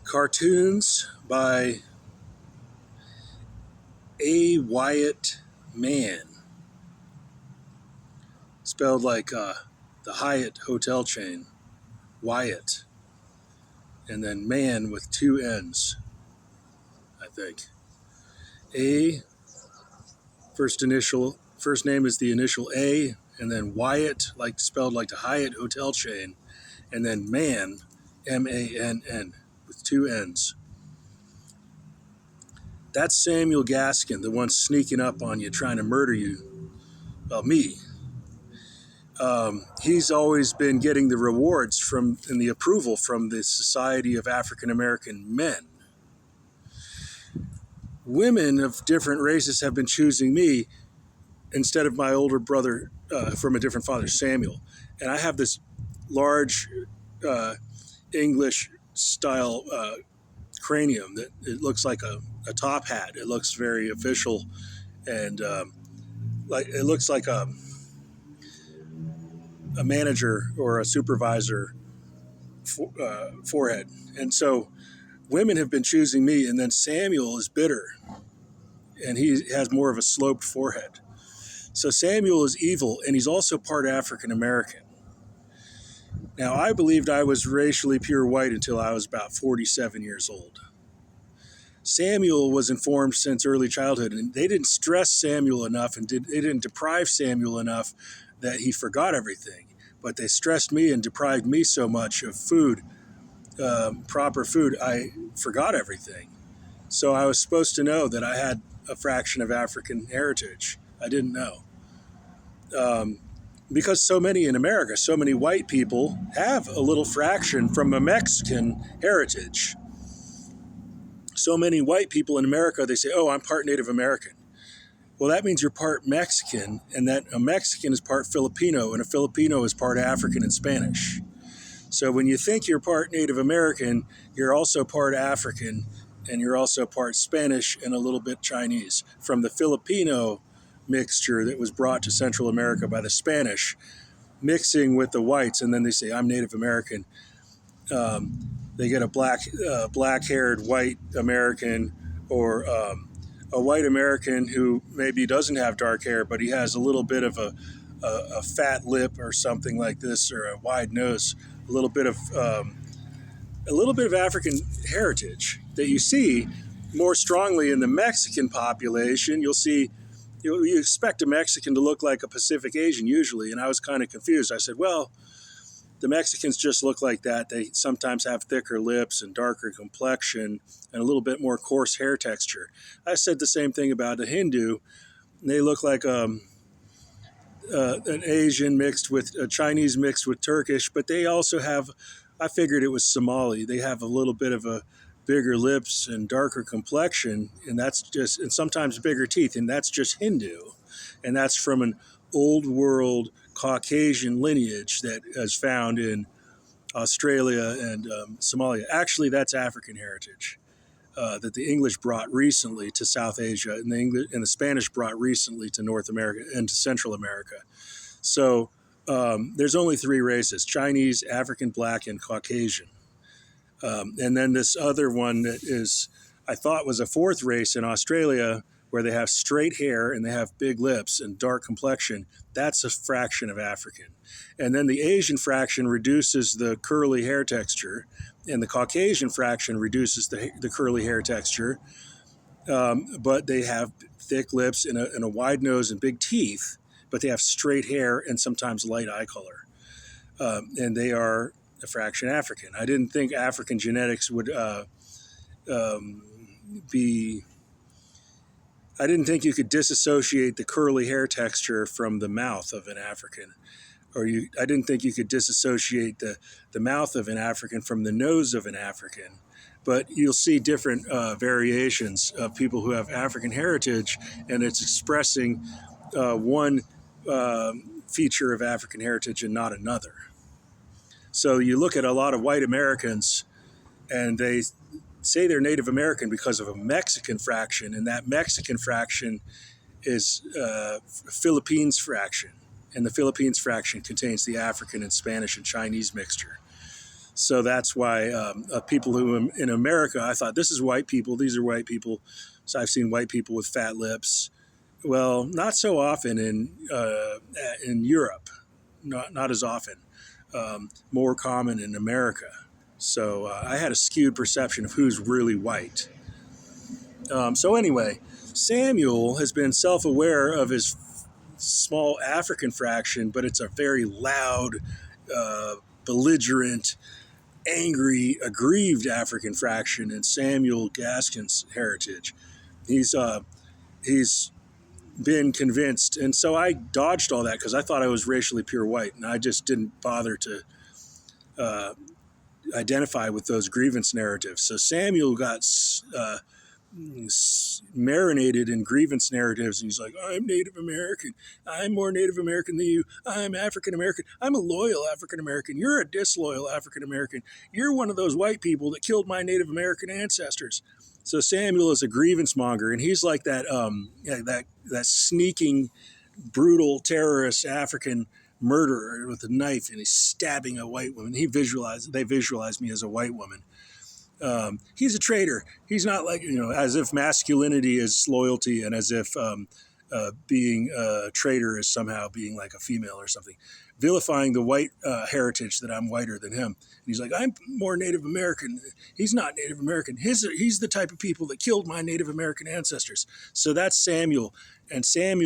Cartoons by A. Wyatt Mann, spelled like the Hyatt hotel chain, Wyatt, and then Mann with two N's, I think. A, first name is the initial A, and then Wyatt, like spelled like the Hyatt hotel chain, and then Mann, Mann, with two N's. That's Samuel Gaskin, the one sneaking up on you, trying to murder you. Well, me. He's always been getting the rewards from and the approval from the Society of African American Men. Women of different races have been choosing me instead of my older brother from a different father, Samuel. And I have this large English style cranium that it looks like a top hat. It looks very official, and like it looks like a manager or a supervisor forehead. And so women have been choosing me, and then Samuel is bitter, and he has more of a sloped forehead. So Samuel is evil, and he's also part African American. Now, I believed I was racially pure white until I was about 47 years old. Samuel was informed since early childhood, and they didn't stress Samuel enough, and they didn't deprive Samuel enough that he forgot everything. But they stressed me and deprived me so much of food, proper food, I forgot everything. So I was supposed to know that I had a fraction of African heritage. I didn't know. Because so many in America, so many white people have a little fraction from a Mexican heritage. So many white people in America, they say, oh, I'm part Native American. Well, that means you're part Mexican, and that a Mexican is part Filipino, and a Filipino is part African and Spanish. So when you think you're part Native American, you're also part African, and you're also part Spanish and a little bit Chinese from the Filipino mixture that was brought to Central America by the Spanish, mixing with the whites, and then they say, I'm Native American. They get a black-haired white American, or a white American who maybe doesn't have dark hair, but he has a little bit of a fat lip or something like this, or a wide nose, a little bit of African heritage that you see more strongly in the Mexican population. You'll see, you expect a Mexican to look like a Pacific Asian usually, and I was kind of confused. I said, well, the Mexicans just look like that. They sometimes have thicker lips and darker complexion and a little bit more coarse hair texture. I said the same thing about a Hindu. They look like an Asian mixed with a Chinese mixed with Turkish, but they also have, I figured it was Somali. They have a little bit of a bigger lips and darker complexion, and sometimes bigger teeth, and that's just Hindu. And that's from an old world Caucasian lineage that is found in Australia and Somalia. Actually, that's African heritage that the English brought recently to South Asia, and the Spanish brought recently to North America and to Central America. So there's only three races: Chinese, African, Black, and Caucasian. And then this other one that is, I thought was a fourth race in Australia, where they have straight hair and they have big lips and dark complexion. That's a fraction of African. And then the Asian fraction reduces the curly hair texture, and the Caucasian fraction reduces the curly hair texture. But they have thick lips and a wide nose and big teeth, but they have straight hair and sometimes light eye color. And they are a fraction African. I didn't think African genetics would be... I didn't think you could disassociate the curly hair texture from the mouth of an African. I didn't think you could disassociate the mouth of an African from the nose of an African. But you'll see different variations of people who have African heritage, and it's expressing one feature of African heritage and not another. So you look at a lot of white Americans, and they say they're Native American because of a Mexican fraction, and that Mexican fraction is Philippines fraction, and the Philippines fraction contains the African and Spanish and Chinese mixture. So that's why people who in America, I thought this is white people. These are white people. So I've seen white people with fat lips. Well, not so often in Europe. Not as often. More common in America. So I had a skewed perception of who's really white. So anyway, Samuel has been self-aware of his small African fraction, but it's a very loud, belligerent, angry, aggrieved African fraction in Samuel Gaskin's heritage. He's been convinced, and so I dodged all that because I thought I was racially pure white, and I just didn't bother to uh, identify with those grievance narratives. So Samuel got marinated in grievance narratives. And he's like, I'm Native American. I'm more Native American than you. I'm African American. I'm a loyal African American. You're a disloyal African American. You're one of those white people that killed my Native American ancestors. So Samuel is a grievance monger, and he's like that sneaking, brutal terrorist African murderer with a knife, and he's stabbing a white woman. They visualize me as a white woman. He's a traitor. He's not like, as if masculinity is loyalty, and as if being a traitor is somehow being like a female or something, vilifying the white heritage that I'm whiter than him. And he's like, I'm more Native American. He's not Native American. He's the type of people that killed my Native American ancestors. So that's Samuel. And Samuel